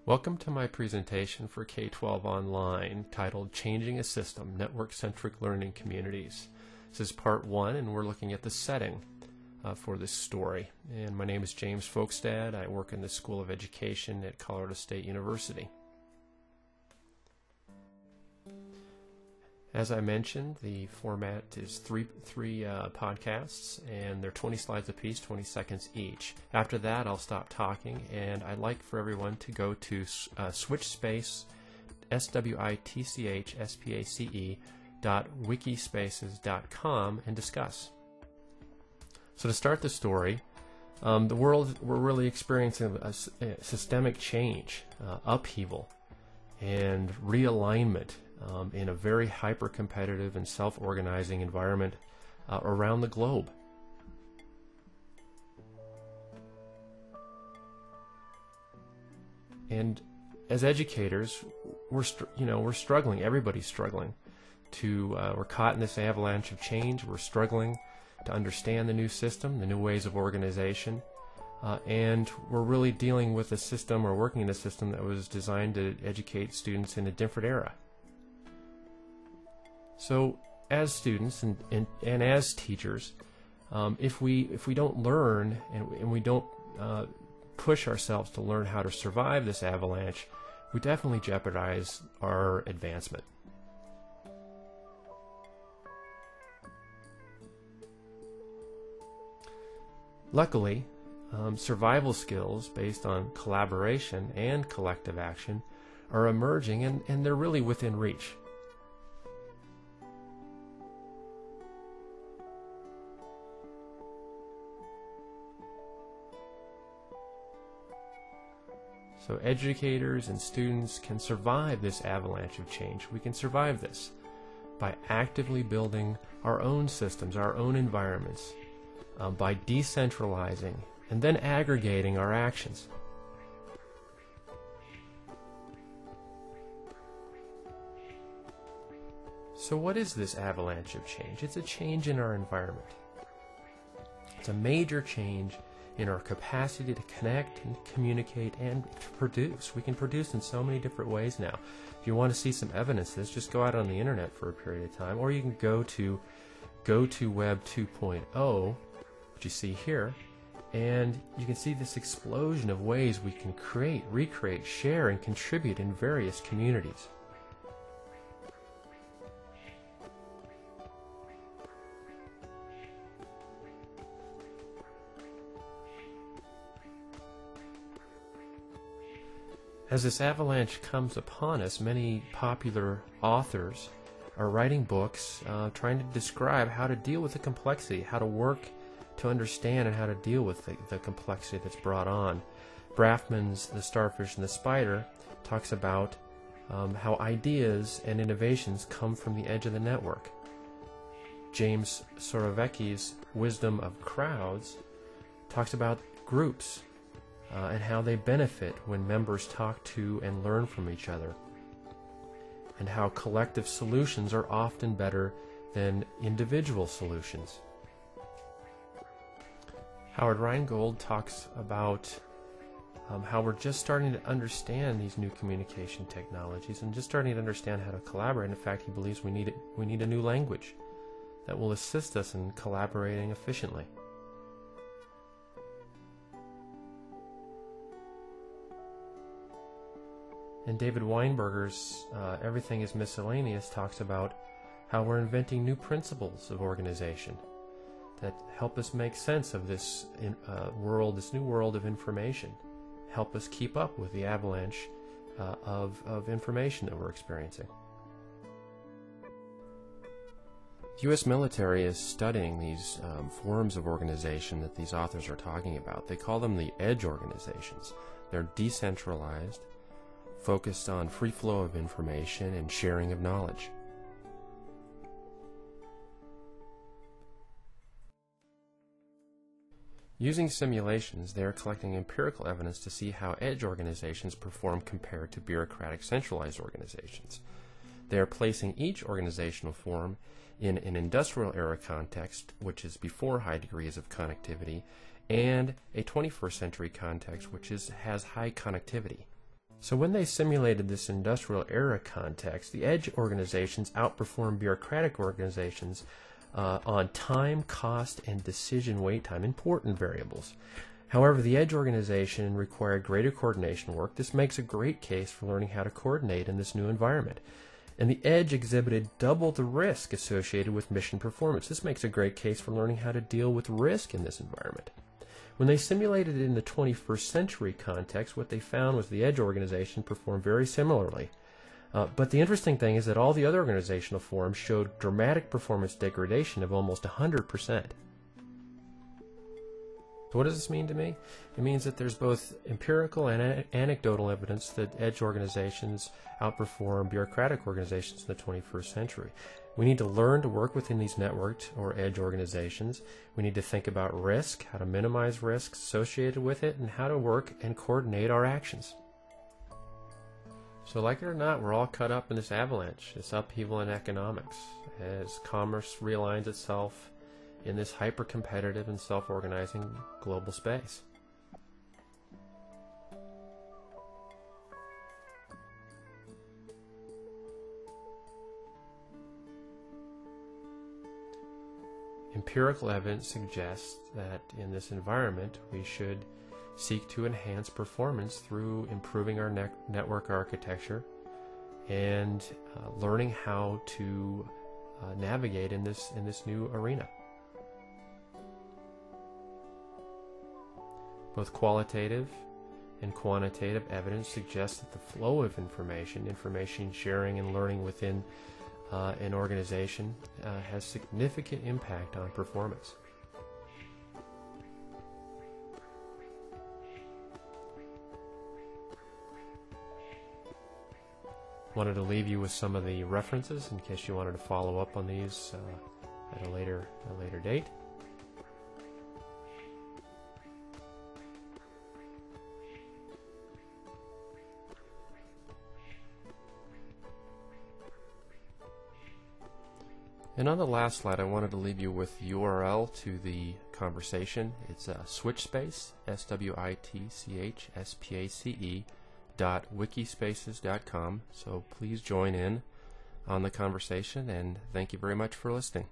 Welcome to my presentation for K12 Online titled Changing a System, Network-Centric Learning Communities. This is part one, and we're looking at the setting for this story. And my name is James Folkstad. I work in the School of Education at Colorado State University. As I mentioned, the format is three podcasts, and they're 20 slides apiece, 20 seconds each. After that, I'll stop talking, and I'd like for everyone to go to switchspace, switchspace.wikispaces.com and discuss. So to start the story, we're really experiencing a systemic change, upheaval, and realignment in a very hyper-competitive and self-organizing environment around the globe. And as educators, we're struggling. Everybody's struggling. We're caught in this avalanche of change. We're struggling to understand the new system, the new ways of organization, and we're really dealing with a system, or working in a system that was designed to educate students in a different era. So, as students and as teachers, if we don't learn and we don't push ourselves to learn how to survive this avalanche, we definitely jeopardize our advancement. Luckily, survival skills based on collaboration and collective action are emerging, and they're really within reach. So educators and students can survive this avalanche of change. We can survive this by actively building our own systems, our own environments, by decentralizing and then aggregating our actions. So what is this avalanche of change? It's a change in our environment. It's a major change in our capacity to connect and communicate and to produce. We can produce in so many different ways now. If you want to see some evidence of this, just go out on the internet for a period of time, or you can go to Web 2.0, which you see here, and you can see this explosion of ways we can create, recreate, share, and contribute in various communities. As this avalanche comes upon us, many popular authors are writing books trying to describe how to deal with the complexity, how to work to understand and how to deal with the complexity that's brought on. Brafman's The Starfish and the Spider talks about how ideas and innovations come from the edge of the network. James Sorovecki's Wisdom of Crowds talks about groups and how they benefit when members talk to and learn from each other, and how collective solutions are often better than individual solutions. Howard Rheingold talks about how we're just starting to understand these new communication technologies and just starting to understand how to collaborate. In fact, he believes we need a new language that will assist us in collaborating efficiently. And David Weinberger's Everything is Miscellaneous talks about how we're inventing new principles of organization that help us make sense of this new world of information, help us keep up with the avalanche of information that we're experiencing. The U.S. military is studying these forms of organization that these authors are talking about. They call them the edge organizations. They're decentralized, focused on free flow of information and sharing of knowledge. Using simulations, they are collecting empirical evidence to see how edge organizations perform compared to bureaucratic centralized organizations. They are placing each organizational form in an industrial era context, which is before high degrees of connectivity, and a 21st century context, which has high connectivity. So when they simulated this industrial era context, the edge organizations outperformed bureaucratic organizations on time, cost, and decision wait time, important variables. However, the edge organization required greater coordination work. This makes a great case for learning how to coordinate in this new environment. And the edge exhibited double the risk associated with mission performance. This makes a great case for learning how to deal with risk in this environment. When they simulated it in the 21st century context, what they found was the edge organization performed very similarly. But the interesting thing is that all the other organizational forms showed dramatic performance degradation of almost 100%. So what does this mean to me? It means that there's both empirical and anecdotal evidence that edge organizations outperform bureaucratic organizations in the 21st century. We need to learn to work within these networked or edge organizations. We need to think about risk, how to minimize risks associated with it, and how to work and coordinate our actions. So like it or not, we're all caught up in this avalanche, this upheaval in economics, as commerce realigns itself in this hyper-competitive and self-organizing global space. Empirical evidence suggests that in this environment we should seek to enhance performance through improving our network architecture and learning how to navigate in this new arena. Both qualitative and quantitative evidence suggests that the flow of information sharing and learning within an organization has significant impact on performance. Wanted to leave you with some of the references in case you wanted to follow up on these at a later date. And on the last slide, I wanted to leave you with the URL to the conversation. It's switchspace, switchspace.wikispaces.com. So please join in on the conversation, and thank you very much for listening.